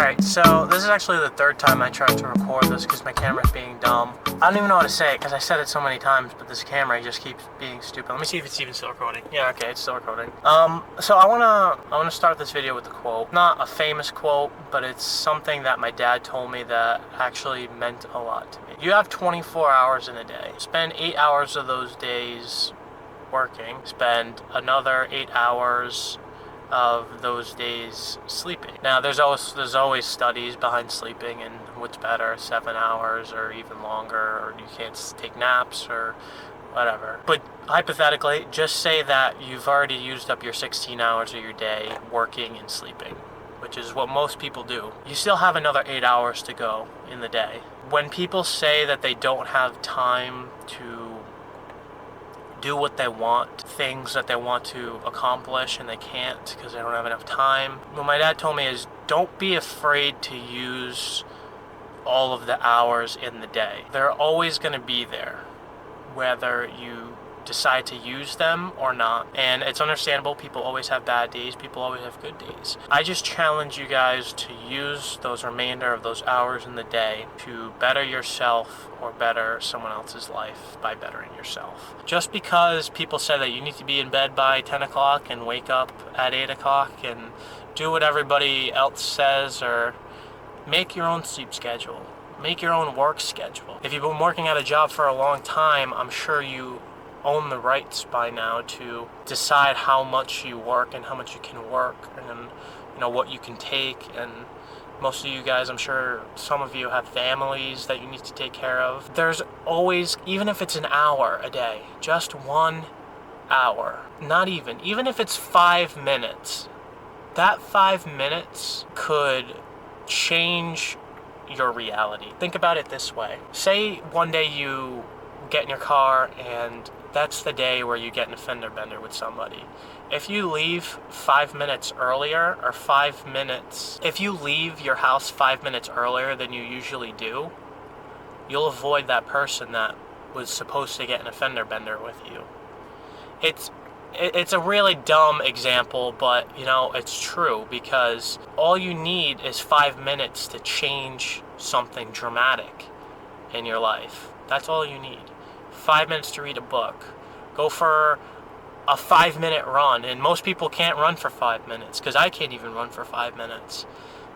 Alright, so this is actually the third time I tried to record this because my camera's being dumb. I don't even know how to say it because I said it so many times, but this camera just keeps being stupid. Let me see if it's even still recording. Yeah, okay, it's still recording. So I wanna start this video with a quote. Not a famous quote, but it's something that my dad told me that actually meant a lot to me. You have 24 hours in a day. Spend 8 hours of those days working. Spend another 8 hours of those days sleeping. Now there's always studies behind sleeping and what's better, 7 hours or even longer, or you can't take naps or whatever. But hypothetically, just say that you've already used up your 16 hours of your day working and sleeping, which is what most people do. You still have another 8 hours to go in the day. When people say that they don't have time to do what they want, things that they want to accomplish, and they can't because they don't have enough time, what my dad told me is don't be afraid to use all of the hours in the day. They're always going to be there, whether you decide to use them or not. And it's understandable, people always have bad days, people always have good days. I just challenge you guys to use those remainder of those hours in the day to better yourself or better someone else's life by bettering yourself. Just because people say that you need to be in bed by 10 o'clock and wake up at 8 o'clock and do what everybody else says, or make your own sleep schedule, make your own work schedule. If you've been working at a job for a long time, I'm sure you own the rights by now to decide how much you work and how much you can work, and what you can take. And most of you guys, I'm sure some of you have families that you need to take care of. There's always, even if it's an hour a day, just 1 hour, not even if it's 5 minutes, that 5 minutes could change your reality. Think about it this way. Say one day you get in your car and that's the day where you get in a fender bender with somebody. If you leave 5 minutes earlier, or if you leave your house 5 minutes earlier than you usually do, you'll avoid that person that was supposed to get in a fender bender with you. It's a really dumb example, but it's true, because all you need is 5 minutes to change something dramatic in your life. That's all you need. 5 minutes to read a book. Go for a 5-minute run, and most people can't run for 5 minutes, because I can't even run for 5 minutes.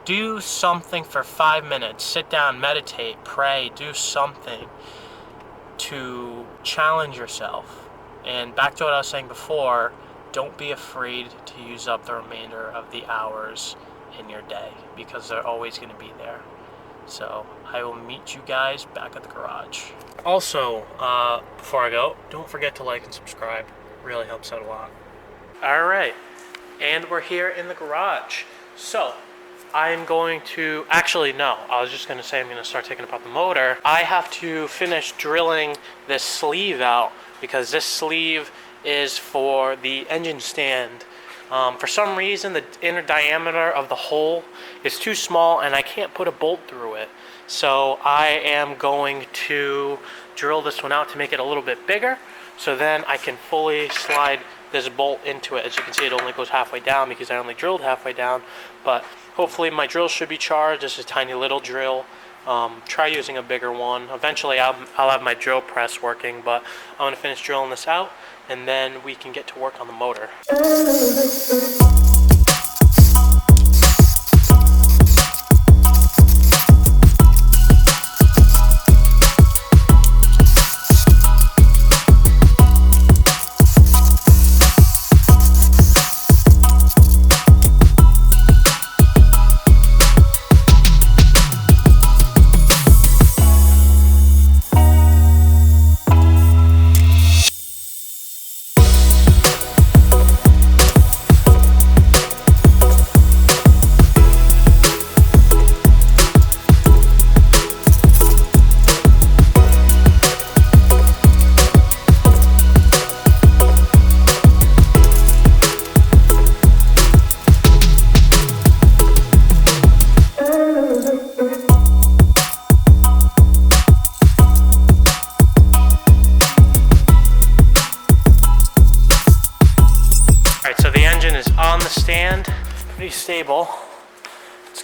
Do something for 5 minutes. Sit down, meditate, pray, do something to challenge yourself. And back to what I was saying before, don't be afraid to use up the remainder of the hours in your day, because they're always going to be there. So I will meet you guys back at the garage. Also, before I go, don't forget to like and subscribe. It really helps out a lot. Alright, and we're here in the garage. So I'm going to, actually no, I was just going to say I'm going to start taking apart the motor. I have to finish drilling this sleeve out, because this sleeve is for the engine stand. For some reason, the inner diameter of the hole is too small and I can't put a bolt through it. So I am going to drill this one out to make it a little bit bigger, so then I can fully slide this bolt into it. As you can see, it only goes halfway down because I only drilled halfway down, but hopefully my drill should be charged. This is a tiny little drill. Try using a bigger one. Eventually I'll have my drill press working, but I'm going to finish drilling this out and then we can get to work on the motor.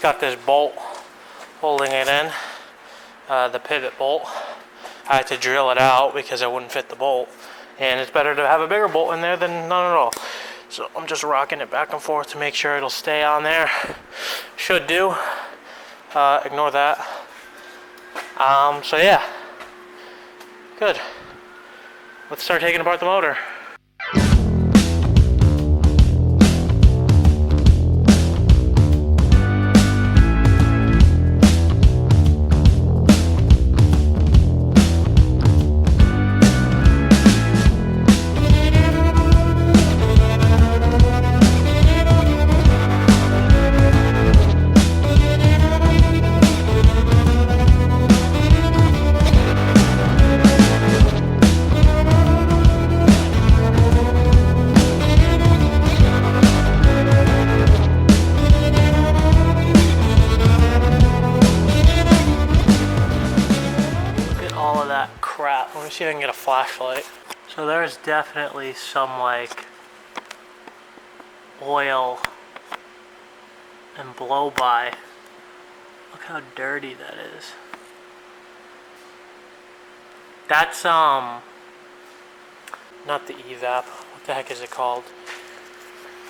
got this bolt holding it in, the pivot bolt. I had to drill it out because it wouldn't fit the bolt. And it's better to have a bigger bolt in there than none at all. So I'm just rocking it back and forth to make sure it'll stay on there. Should do. Ignore that. So yeah. Good. Let's start taking apart the motor. Crap. Let me see if I can get a flashlight. So there's definitely some like oil and blow by. Look how dirty that is. That's not the evap. What the heck is it called?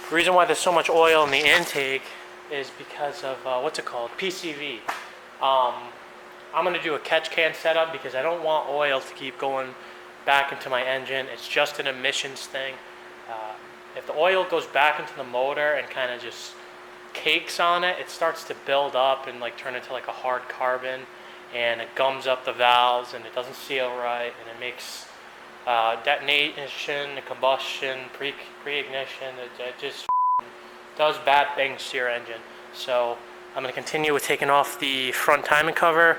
The reason why there's so much oil in the intake is because of what's it called? PCV. I'm going to do a catch can setup because I don't want oil to keep going back into my engine. It's just an emissions thing. If the oil goes back into the motor and kind of just cakes on it, it starts to build up and like turn into like a hard carbon, and it gums up the valves and it doesn't seal right, and it makes detonation, combustion, pre-ignition. It just does bad things to your engine. So I'm going to continue with taking off the front timing cover.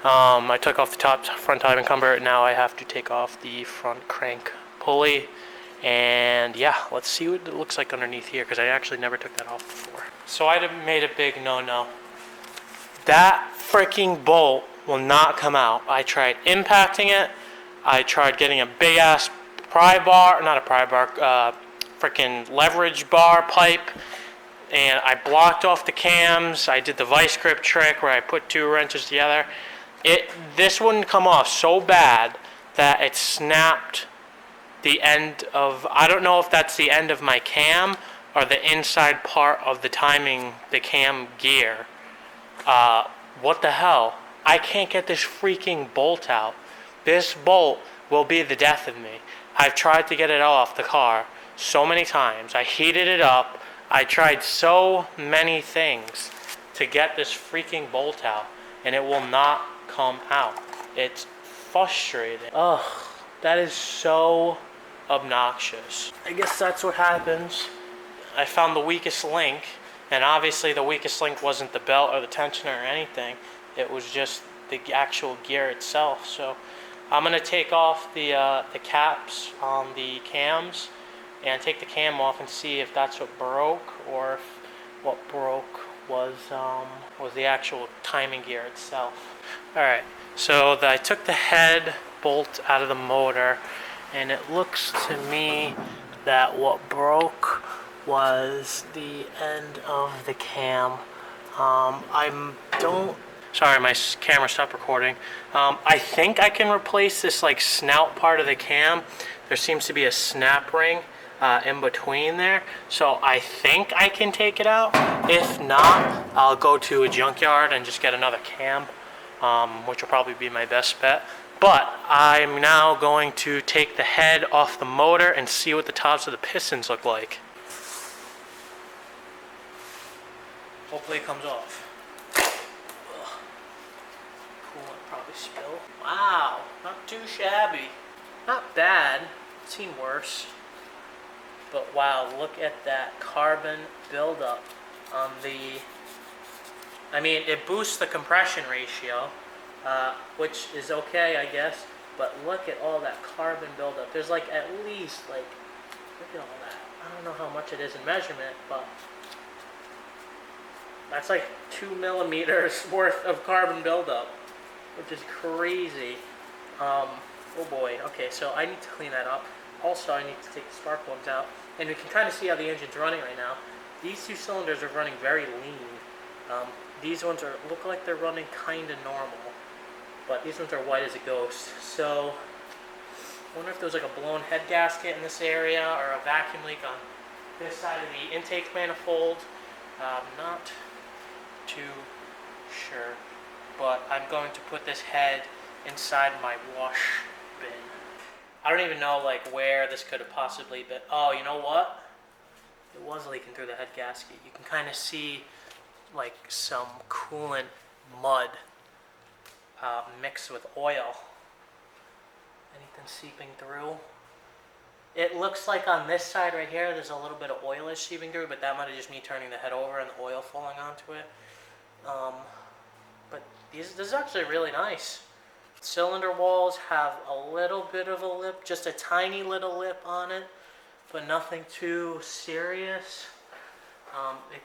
I took off the top front timing cover. Now I have to take off the front crank pulley. And yeah, let's see what it looks like underneath here, because I actually never took that off before. So I made a big no-no. That freaking bolt will not come out. I tried impacting it. I tried getting a big-ass pry bar, not a pry bar, freaking leverage bar pipe. And I blocked off the cams. I did the vice grip trick where I put 2 wrenches together. This wouldn't come off so bad that it snapped the end of, I don't know if that's the end of my cam or the inside part of the cam gear. What the hell? I can't get this freaking bolt out. This bolt will be the death of me. I've tried to get it off the car so many times. I heated it up. I tried so many things to get this freaking bolt out, and it will not come out. It's frustrating. Ugh, that is so obnoxious. I guess that's what happens. I found the weakest link, and obviously the weakest link wasn't the belt or the tensioner or anything. It was just the actual gear itself. So I'm gonna take off the caps on the cams and take the cam off and see if that's what broke, or if what broke was the actual timing gear itself. Alright, so I took the head bolt out of the motor, and it looks to me that what broke was the end of the cam. Sorry, my camera stopped recording. I think I can replace this like snout part of the cam. There seems to be a snap ring in between there, so I think I can take it out. If not, I'll go to a junkyard and just get another cam, which will probably be my best bet. But I'm now going to take the head off the motor and see what the tops of the pistons look like. Hopefully it comes off. Coolant probably spill. Wow, not too shabby. Not bad, seen worse. But wow, look at that carbon buildup on the, I mean, it boosts the compression ratio, which is okay, I guess, but look at all that carbon buildup. There's like at least like, look at all that. I don't know how much it is in measurement, but that's like 2 millimeters worth of carbon buildup, which is crazy. Oh boy, okay, so I need to clean that up. Also, I need to take the spark plugs out. And we can kind of see how the engine's running right now. These 2 cylinders are running very lean. these ones look like they're running kind of normal, but these ones are white as a ghost. So I wonder if there's like a blown head gasket in this area or a vacuum leak on this side of the intake manifold. Not too sure, but I'm going to put this head inside my wash bin. I don't even know like where this could have possibly been. Oh, you know what? It was leaking through the head gasket. You can kind of see like some coolant mud mixed with oil. Anything seeping through? It looks like on this side right here, there's a little bit of oil seeping through, but that might have just me turning the head over and the oil falling onto it. But this is actually really nice. Cylinder walls have a little bit of a lip, just a tiny little lip on it, but nothing too serious.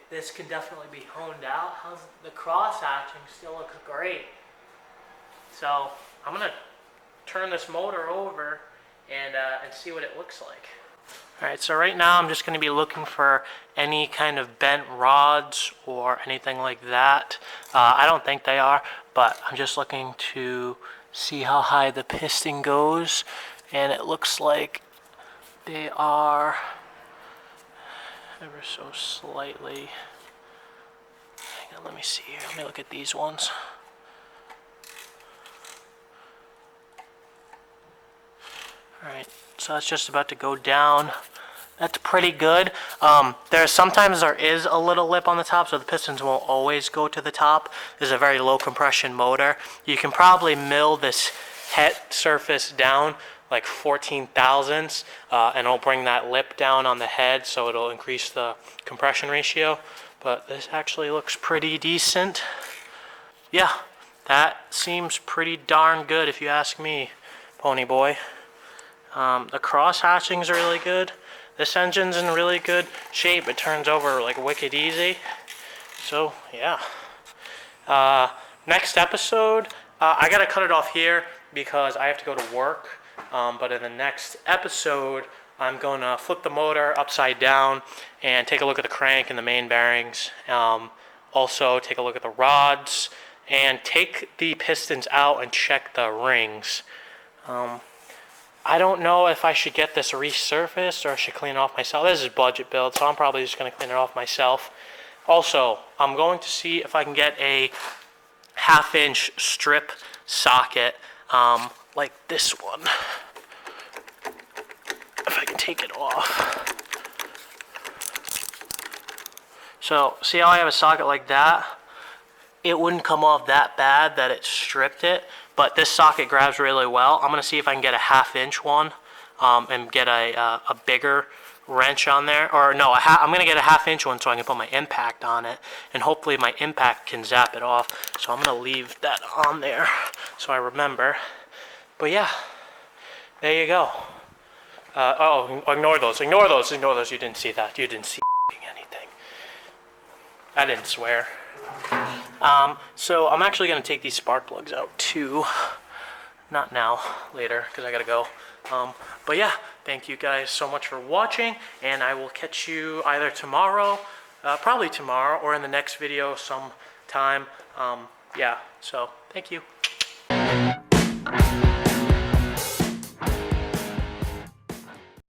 This can definitely be honed out. How's the cross hatching? Still looks great. So I'm gonna turn this motor over and see what it looks like. All right, so right now I'm just going to be looking for any kind of bent rods or anything like that. I don't think they are, but I'm just looking to see how high the piston goes, and it looks like they are ever so slightly. Hang on, let me see here. Let me look at these ones. Alright, so that's just about to go down. That's pretty good. Sometimes there is a little lip on the top, so the pistons won't always go to the top. This is a very low compression motor. You can probably mill this head surface down like 14 thousandths, and it'll bring that lip down on the head, so it'll increase the compression ratio. But this actually looks pretty decent. Yeah, that seems pretty darn good if you ask me, pony boy. The cross hatching's really good. This engine's in really good shape. It turns over like wicked easy. So yeah. Next episode, I gotta cut it off here because I have to go to work. But in the next episode, I'm gonna flip the motor upside down and take a look at the crank and the main bearings. Also take a look at the rods and take the pistons out and check the rings. I don't know if I should get this resurfaced or I should clean it off myself. This is budget build, so I'm probably just going to clean it off myself. Also, I'm going to see if I can get a 1/2 inch strip socket like this one. If I can take it off. So, see how I have a socket like that? It wouldn't come off that bad that it stripped it, but this socket grabs really well. I'm going to see if I can get a 1/2 inch one and get a bigger wrench on there. Or no, I'm going to get a 1/2 inch one so I can put my impact on it, and hopefully my impact can zap it off. So I'm going to leave that on there so I remember. But yeah, there you go. Oh, ignore those. You didn't see that. You didn't see anything. I didn't swear. So I'm actually going to take these spark plugs out too. Not now, later, because I got to go. But yeah, thank you guys so much for watching, and I will catch you either tomorrow, probably tomorrow, or in the next video sometime. Yeah, so thank you.